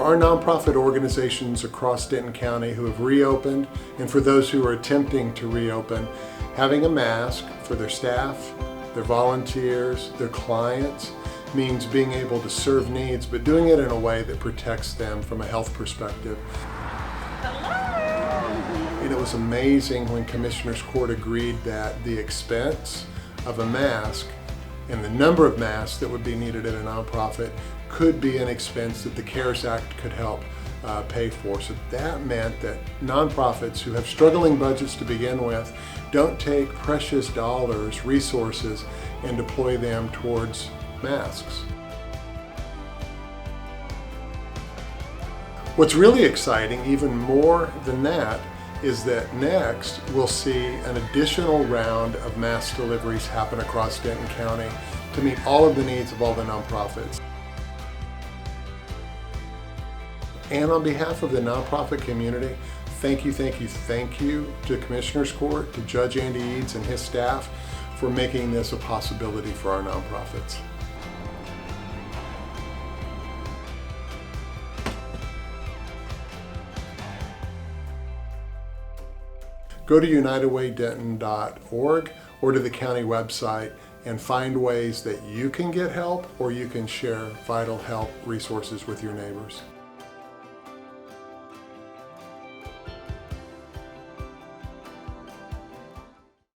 are nonprofit organizations across Denton County who have reopened, and for those who are attempting to reopen, having a mask for their staff, their volunteers, their clients, means being able to serve needs, but doing it in a way that protects them from a health perspective. And it was amazing when Commissioner's Court agreed that the expense of a mask and the number of masks that would be needed at a nonprofit could be an expense that the CARES Act could help pay for. So that meant that nonprofits who have struggling budgets to begin with don't take precious dollars, resources, and deploy them towards masks. What's really exciting, even more than that, is that next we'll see an additional round of mask deliveries happen across Denton County to meet all of the needs of all the nonprofits. And on behalf of the nonprofit community, thank you to Commissioner's Court, to Judge Andy Eads and his staff for making this a possibility for our nonprofits. Go to unitedwaydenton.org or to the county website and find ways that you can get help or you can share vital help resources with your neighbors.